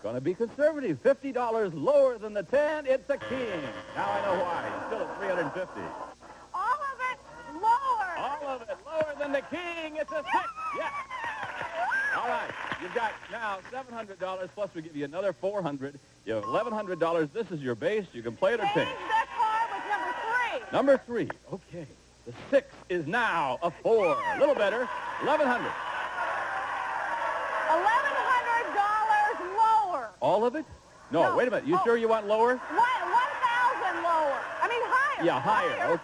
Going to be conservative. $50 lower than the 10. It's a king. Now I know why. He's still at 350. All of it lower. All of it lower than the king. It's a 6. Yes. All right. You've got now $700, plus we give you another $400. You have $1,100. This is your base. You can play it or take. Change that card with Number number 3. 3. Okay. The 6 is now a 4. A little better. $1,100. $1,100 lower. All of it? No, wait a minute. You sure you want lower? 1,000 lower. I mean higher. Yeah, higher. Okay.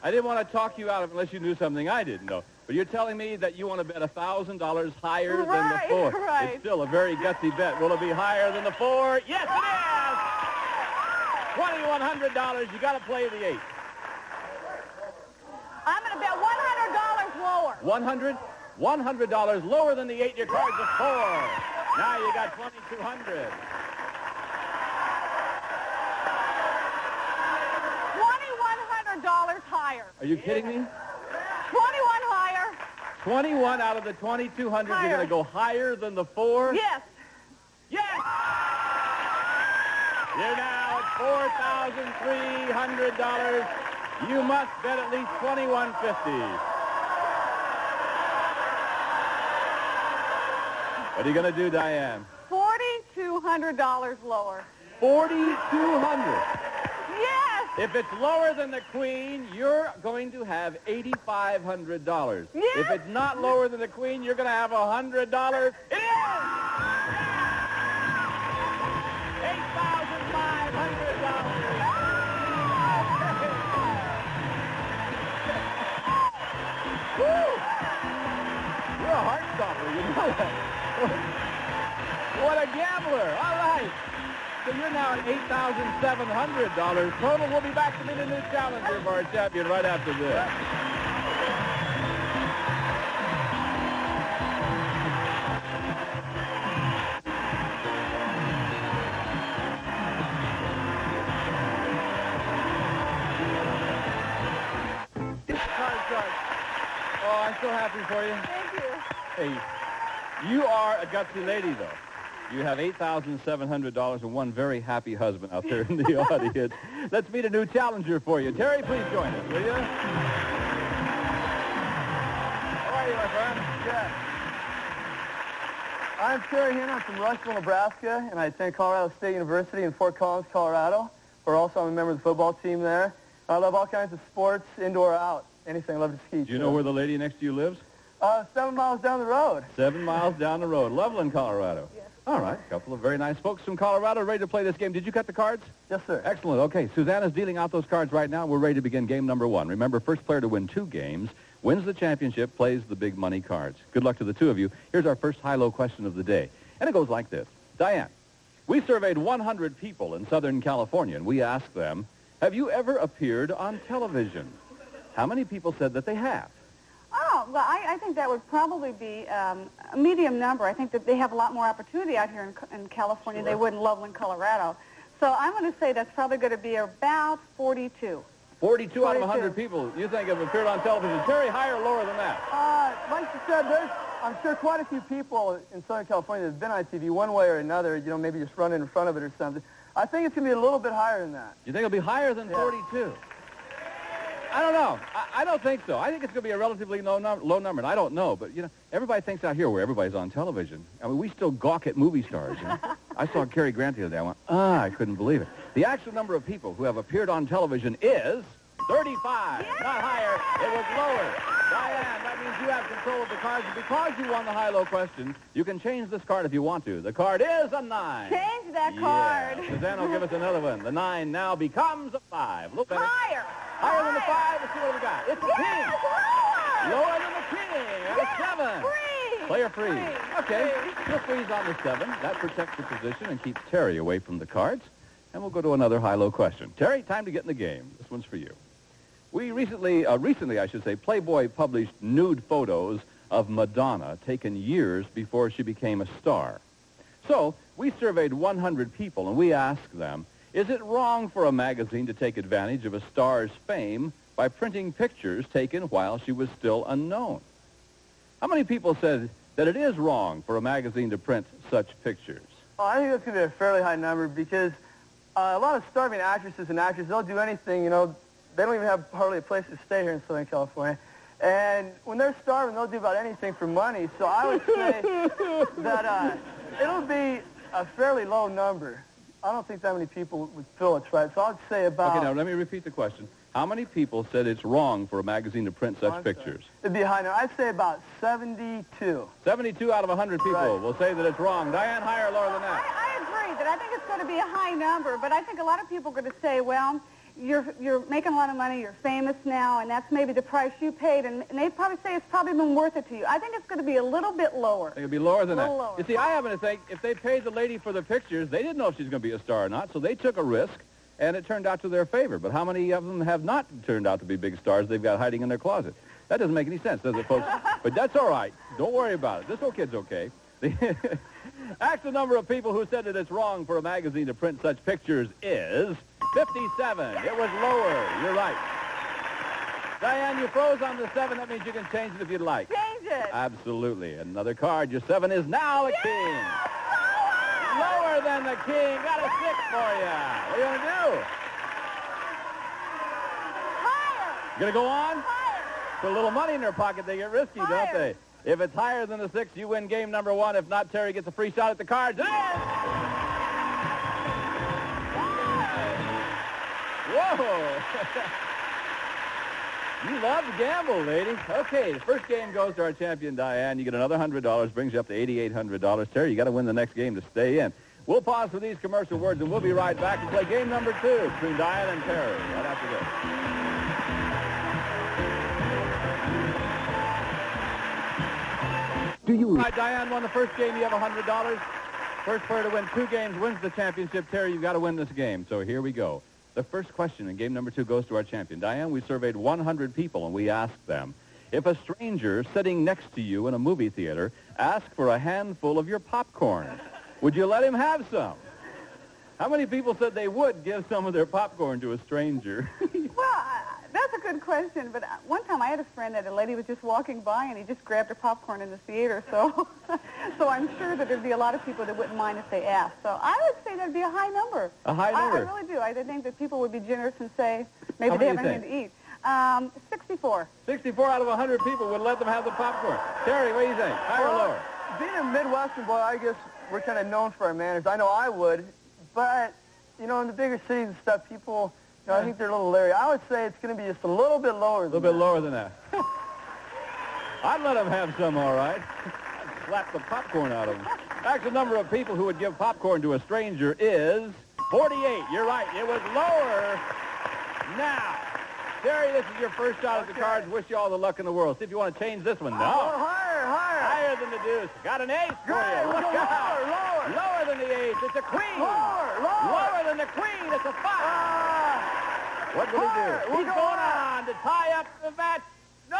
I didn't want to talk you out of it unless you knew something I didn't know. But you're telling me that you want to bet $1,000 higher than the 4. Right. It's still a very gutsy bet. Will it be higher than the 4? Yes, it is! $2,100. You got to play the 8. I'm going to bet $100 lower. 100? $100 lower than the 8. Your card's a 4. Now you got $2,200. $2,100 higher. Are you kidding me? 21 higher. 21 out of the 2,200. You're going to go higher than the 4? Yes. Yes! You're now at $4,300. You must bet at least $2,150. What are you going to do, Diane? $4,200 lower. $4,200. Yes. If it's lower than the queen, you're going to have $8,500. Yes. If it's not lower than the queen, you're going to have $100. It is! Woo! You're a heart stopper, you know that. What a gambler. All right. So you're now at $8,700 total. We'll be back to meet a new challenger for our champion right after this. Oh, I'm so happy for you. Thank you. Hey, you are a gutsy lady, though. You have $8,700 and one very happy husband out there in the audience. Let's meet a new challenger for you. Terry, please join us, will you? How are you, my friend? Good. I'm Terry Hanna. I'm from Rushville, Nebraska, and I attend Colorado State University in Fort Collins, Colorado, where also I'm a member of the football team there. I love all kinds of sports, indoor or out. Anything. I love to ski. Do you know where the lady next to you lives? 7 miles down the road. 7 miles down the road. Loveland, Colorado. Yes. All right. A couple of very nice folks from Colorado ready to play this game. Did you cut the cards? Yes, sir. Excellent. Okay. Susanna's dealing out those cards right now. We're ready to begin game number 1. Remember, first player to win 2 games wins the championship, plays the big money cards. Good luck to the 2 of you. Here's our first high-low question of the day. And it goes like this. Diane, we surveyed 100 people in Southern California, and we asked them, have you ever appeared on television? How many people said that they have? Oh, well, I think that would probably be a medium number. I think that they have a lot more opportunity out here in California than they would in Loveland, Colorado. So I'm going to say that's probably going to be about 42. 42 out of 100 people you think have appeared on television. Terry, higher or lower than that? Like you said, there's, I'm sure, quite a few people in Southern California that have been on TV one way or another, you know, maybe just running in front of it or something. I think it's going to be a little bit higher than that. You think it'll be higher than 42? I don't know. I don't think so. I think it's going to be a relatively low number, and I don't know. But, you know, everybody thinks out here where everybody's on television. I mean, we still gawk at movie stars. You know? I saw Cary Grant the other day. I went, I couldn't believe it. The actual number of people who have appeared on television is 35. Yeah. Not higher. It was lower. Diane, that means you have control of the cards. And because you won the high-low question, you can change this card if you want to. The card is a 9. Change that card. Yeah. Suzanne will give us another one. The 9 now becomes a 5. A little better. Higher. Higher than the 5. Let's see what we got. It's a Yes, king. lower. Lower than the king. And a 7. Free. Player free. Free. Okay. Free. You'll freeze on the 7. That protects the position and keeps Terry away from the cards. And we'll go to another high-low question. Terry, time to get in the game. This one's for you. We recently, I should say, Playboy published nude photos of Madonna taken years before she became a star. So we surveyed 100 people, and we asked them, is it wrong for a magazine to take advantage of a star's fame by printing pictures taken while she was still unknown? How many people said that it is wrong for a magazine to print such pictures? Oh, I think that's going to be a fairly high number because a lot of starving actresses and actors, they'll do anything, you know. They don't even have hardly a place to stay here in Southern California. And when they're starving, they'll do about anything for money. So I would say that it'll be a fairly low number. I don't think that many people would feel it's right. So I'd say about... Okay, now let me repeat the question. How many people said it's wrong for a magazine to print such pictures? It'd be a high number. I'd say about 72. 72 out of 100 people will say that it's wrong. Diane, higher or lower than that? I agree that I think it's going to be a high number, but I think a lot of people are going to say, well, you're making a lot of money, you're famous now, and that's maybe the price you paid, and they'd probably say it's probably been worth it to you. I think it's going to be a little bit lower. I think it'll be lower than that. Lower. You see, I happen to think if they paid the lady for the pictures, they didn't know if she's going to be a star or not, so they took a risk, and it turned out to their favor. But how many of them have not turned out to be big stars they've got hiding in their closet? That doesn't make any sense, does it, folks? But that's all right. Don't worry about it. This little kid's okay. Ask the number of people who said that it's wrong for a magazine to print such pictures is 57. It was lower. You're right. Diane, you froze on the 7. That means you can change it if you'd like. Change it. Absolutely. Another card. Your 7 is now a king. Lower than the king. Got a 6 for you. What are you going to do? Higher. You going to go on? Higher. Put a little money in their pocket. They get risky, don't Higher. they? If it's higher than the 6, you win game number 1. If not, Terry gets a free shot at the cards. Whoa! You love to gamble, lady. Okay, the first game goes to our champion, Diane. You get another $100, brings you up to $8,800. Terry, you got to win the next game to stay in. We'll pause for these commercial words, and we'll be right back and play game number 2 between Diane and Terry right after this. All right, Diane won the first game. You have $100. First player to win 2 games wins the championship. Terry, you've got to win this game. So here we go. The first question in game number 2 goes to our champion. Diane, we surveyed 100 people, and we asked them, if a stranger sitting next to you in a movie theater asked for a handful of your popcorn, would you let him have some? How many people said they would give some of their popcorn to a stranger? Well, that's a good question, but one time I had a friend that a lady was just walking by and he just grabbed her popcorn in the theater, so so I'm sure that there'd be a lot of people that wouldn't mind if they asked. So I would say that'd be a high number. A high number? I really do. I think that people would be generous and say maybe they have anything to eat. 64. 64 out of 100 people would let them have the popcorn. Terry, what do you think? Higher or lower? Being a Midwestern boy, I guess we're kind of known for our manners. I know I would, but, you know, in the bigger cities and stuff, people... No, I think they're a little leery. I would say it's going to be just a little bit lower than that. A little bit lower than that. I'd let them have some, all right. I'd slap the popcorn out of them. Actually, the number of people who would give popcorn to a stranger is 48. You're right. It was lower. Now, Terry, this is your first shot at the cards. Wish you all the luck in the world. See if you want to change this one. No. Oh, higher. Higher than the deuce. Got an ace for you. Look out. Lower. Lower than the ace. It's a queen. Lower than the queen. It's a 5. What will he do? He's going on to tie up the match. No!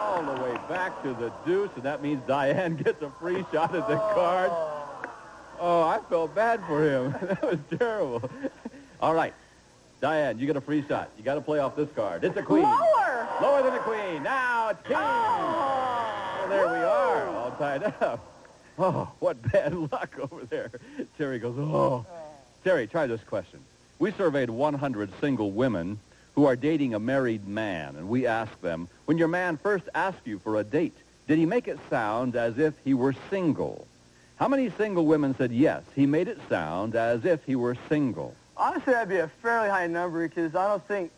All the way back to the deuce, and that means Diane gets a free shot at the cards. Oh, I felt bad for him. That was terrible. All right. Diane, you get a free shot. You got to play off this card. It's a queen. Lower. Lower than a queen. Now it's king. Oh, there we are, all tied up. Oh, what bad luck over there. Terry goes, oh. Terry, try this question. We surveyed 100 single women who are dating a married man, and we asked them, when your man first asked you for a date, did he make it sound as if he were single? How many single women said yes, he made it sound as if he were single? Honestly, that'd be a fairly high number because I don't think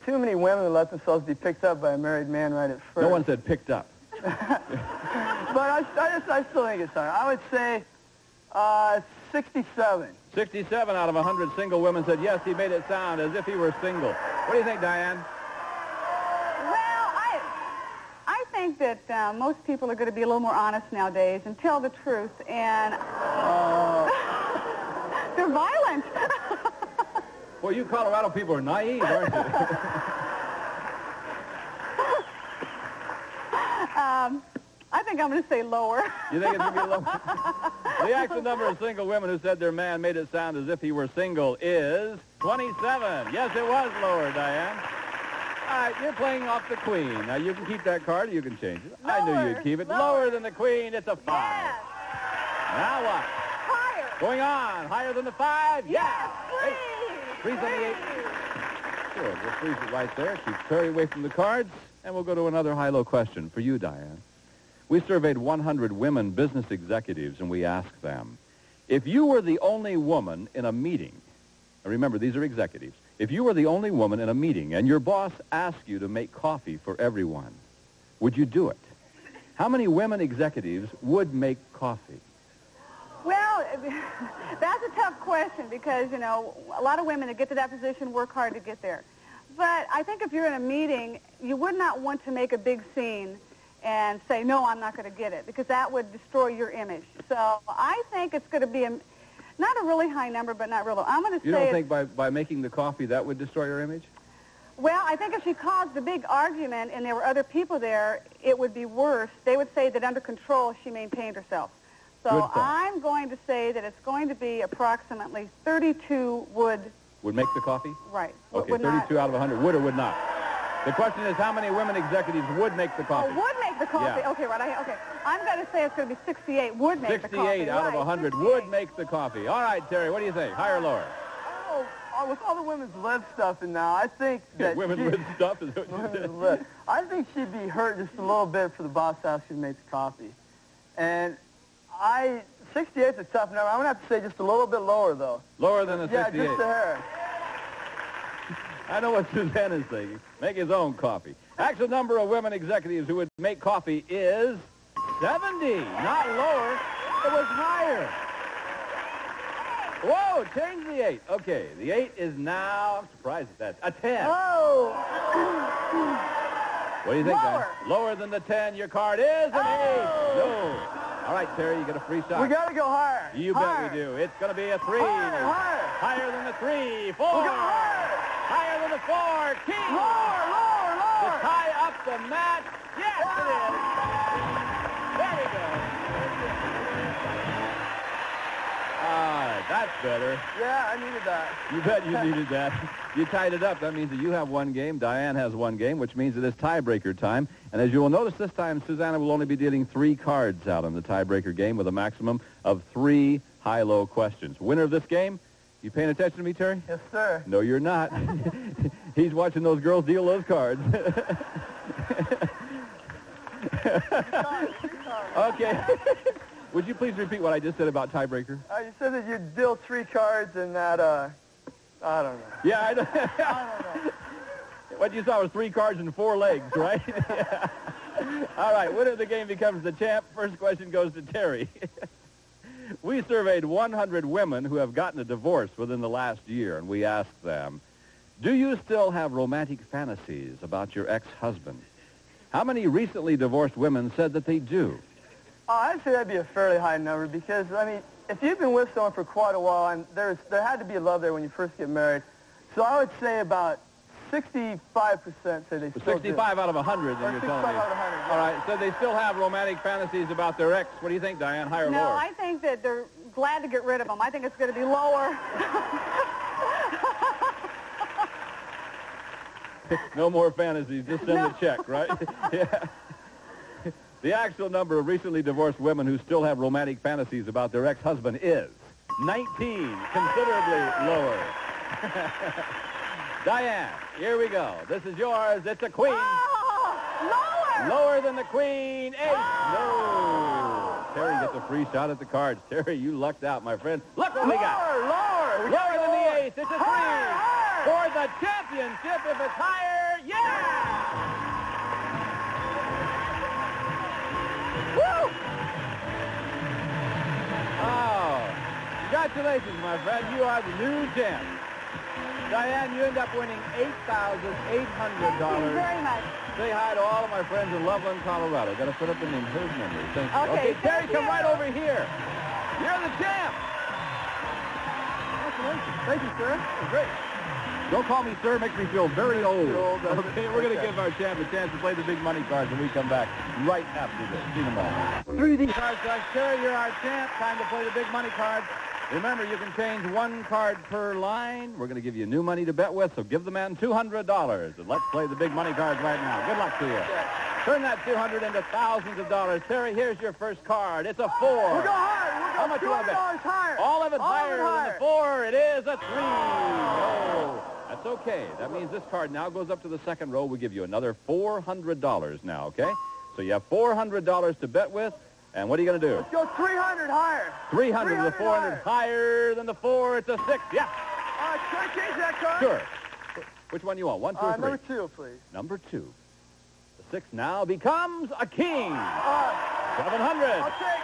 too many women would let themselves be picked up by a married man right at first. No one said picked up. But I still think it's high. I would say 67. 67 out of 100 single women said yes, he made it sound as if he were single. What do you think, Diane? Well, I think that most people are going to be a little more honest nowadays and tell the truth, and they're violent. Well, you Colorado people are naive, aren't you? I think I'm going to say lower. You think it's going to be lower? The actual number of single women who said their man made it sound as if he were single is 27. Yes, it was lower, Diane. All right, you're playing off the queen. Now, you can keep that card or you can change it. Lower. I knew you'd keep it. Lower than the queen. It's a 5. Yes. Now what? Higher. Going on. Higher than the 5? Yes, Hey, please. freeze on the 8. Sure, we'll freeze it right there. Keep Terry away from the cards. And we'll go to another high-low question for you, Diane. We surveyed 100 women business executives, and we asked them, if you were the only woman in a meeting, and remember, these are executives, if you were the only woman in a meeting and your boss asked you to make coffee for everyone, would you do it? How many women executives would make coffee? Well, that's a tough question because, you know, a lot of women that get to that position work hard to get there. But I think if you're in a meeting, you would not want to make a big scene and say, no, I'm not going to get it, because that would destroy your image. So I think it's going to be not a really high number, but not real low. I'm going to say... You don't think by making the coffee that would destroy your image? Well, I think if she caused a big argument and there were other people there, it would be worse. They would say that under control she maintained herself. So I'm going to say that it's going to be approximately 32 would make the coffee? Right. Okay, 32 out of 100 would or would not. The question is how many women executives would make the coffee? Oh, would make the coffee. Yeah. Okay, right. Okay. I'm going to say it's going to be 68 would make the coffee. 68 out of 100 would make the coffee. All right, Terry, what do you think? Higher or lower? Oh, with all the women's lib stuff in now, I think that women's lib stuff is what you said. I think she'd be hurt just a little bit for the boss asking to make the coffee. And 68 is a tough number. I'm going to have to say just a little bit lower, though. Lower than a 68? Yeah, just to her. I know what Suzanne is saying. Make his own coffee. Actual number of women executives who would make coffee is 70. Not lower. It was higher. Whoa, change the 8. Okay, the 8 is now, I'm surprised at that, a 10. Oh. What do you think, Lower. guys? Lower than the 10. Your card is an 8. No. All right, Terry, you get a free shot. We got to go higher. You bet we do. It's going to be a 3. Higher. Higher than the 3. 4. We'll go higher. Higher than the 4. King. Lower. To tie up the match. Yes, it is. There we go. That's better. Yeah, I needed that. You bet you needed that. You tied it up. That means that you have one game, Diane has one game, which means it is tiebreaker time. And as you will notice this time, Susanna will only be dealing 3 cards out in the tiebreaker game with a maximum of 3 high-low questions. Winner of this game, you paying attention to me, Terry? Yes, sir. No, you're not. He's watching those girls deal those cards. Okay. Would you please repeat what I just said about tiebreaker? You said that you'd deal 3 cards and that, I don't know. Yeah, I don't know. What you saw was 3 cards and 4 legs, right? Yeah. All right, winner of the game becomes the champ. First question goes to Terry. We surveyed 100 women who have gotten a divorce within the last year, and we asked them, do you still have romantic fantasies about your ex-husband? How many recently divorced women said that they do? I'd say that'd be a fairly high number because, I mean, if you've been with someone for quite a while, and there had to be a love there when you first get married, so I would say about 65% say they still 65 out of 100, then you're telling me. 65 out of 100, yeah. All right, so they still have romantic fantasies about their ex. What do you think, Diane? Higher or No, lower? I think that they're glad to get rid of them. I think it's going to be lower. No more fantasies. Just send the check, right? Yeah. The actual number of recently divorced women who still have romantic fantasies about their ex-husband is 19, considerably lower. Diane, here we go. This is yours. It's a queen. Oh, lower. Lower than the queen. 8. No. Terry gets a free shot at the cards. Terry, you lucked out, my friend. Look what we got. Lower. Lower than the 8. It's a 3. For the championship, if it's higher, yeah! Woo! Oh, congratulations, my friend. You are the new champ. Diane, you end up winning $8,800. Thank you very much. Say hi to all of my friends in Loveland, Colorado. Got to put up the name, his number. Thank you. Okay, Terry, thank come you. right over here. You're the champ. Thank you, sir. Great. Don't call me sir. Makes me feel very old. Okay, we're going to Okay. give our champ a chance to play the big money cards when we come back right after this. See you in a moment. Through these cards, Terry, you're our champ. Time to play the big money cards. Remember, you can change 1 card per line. We're going to give you new money to bet with, so give the man $200. And let's play the big money cards right now. Good luck to you. Yeah. Turn that 200 into thousands of dollars. Terry, here's your first card. It's a 4. We'll go higher. We'll go How much you want to bet? $200 higher. All of it higher than higher. the 4. It is a 3. Oh, that's okay. That means this card now goes up to the second row. We'll give you another $400 now, okay? So you have $400 to bet with. And what are you going to do? Let's go 300 higher. 300 with 400 higher than the 4. It's a 6. Yeah. Can I change that card? Sure. Which one you want? 1, 2, or 3? Number 2, please. Number 2. The 6 now becomes a king. 700. I'll take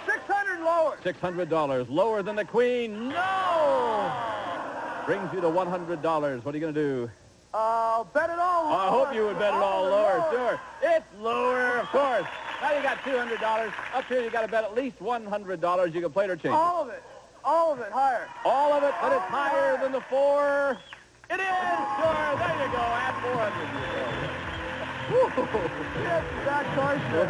600 lower. $600 lower than the queen. No! Brings you to $100. What are you going to do? I'll bet it all lower. I hope you would bet it all lower. Sure. It's lower, of course. Now you got $200. Up here you got to bet at least $100. You can play it or change it. All of it. All of it higher. All of it, but it's higher than the 4. It is, sure. There you go. Add 400. We had some bad cards there.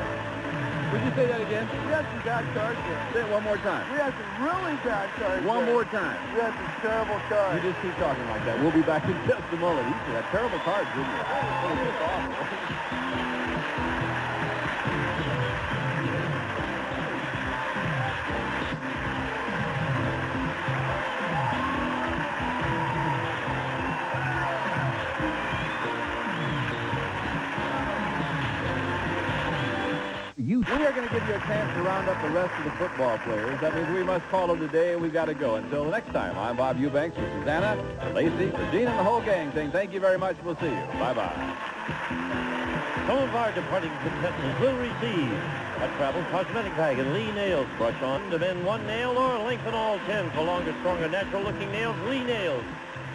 Would you say that again? We had some bad cards there. Say it one more time. We had some really bad cards One there. more time. We had some terrible cards. You just keep talking like that. We'll be back in just a moment. You should have terrible cards, didn't you? It's awful. We are going to give you a chance to round up the rest of the football players. That means we must call it a day, and we've got to go. Until the next time, I'm Bob Eubanks with Susanna, Lacey, Regina, and the whole gang saying thank you very much. We'll see you. Bye-bye. Some of our departing contestants will receive a travel cosmetic bag and Lee nails. Brush on to bend 1 nail or lengthen all 10 for longer, stronger, natural-looking nails. Lee nails.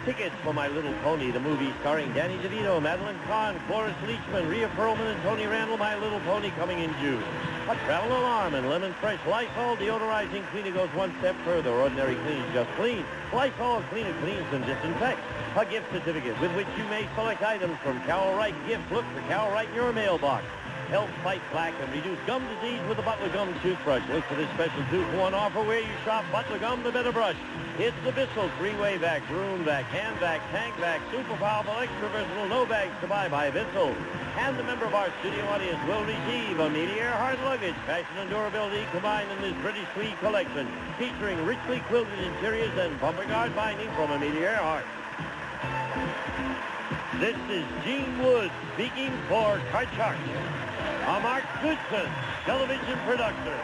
Tickets for My Little Pony, the movie starring Danny DeVito, Madeline Kahn, Cloris Leachman, Rhea Perlman, and Tony Randall. My Little Pony coming in June. A travel alarm and Lemon Fresh Lysol deodorizing cleaner goes one step further. Ordinary clean is just clean. Lysol cleaner cleans and disinfects. A gift certificate with which you may select items from Carol Wright Gift. Look for Carol Wright in your mailbox. Help fight plaque and reduce gum disease with the Butler Gum Toothbrush. Look for this special 2-for-1 offer where you shop Butler Gum, the better brush. It's the Bissell 3-way vac, broom vac, hand vac, tank vac, super powerful, extra versatile, no bags to buy by Bissell. And a member of our studio audience will receive Amelia Earhart luggage, fashion and durability combined in this British Tweed collection, featuring richly quilted interiors and bumper guard binding from Amelia Earhart. This is Gene Wood speaking for Card Shark. I'm Mark Goodson, television producer.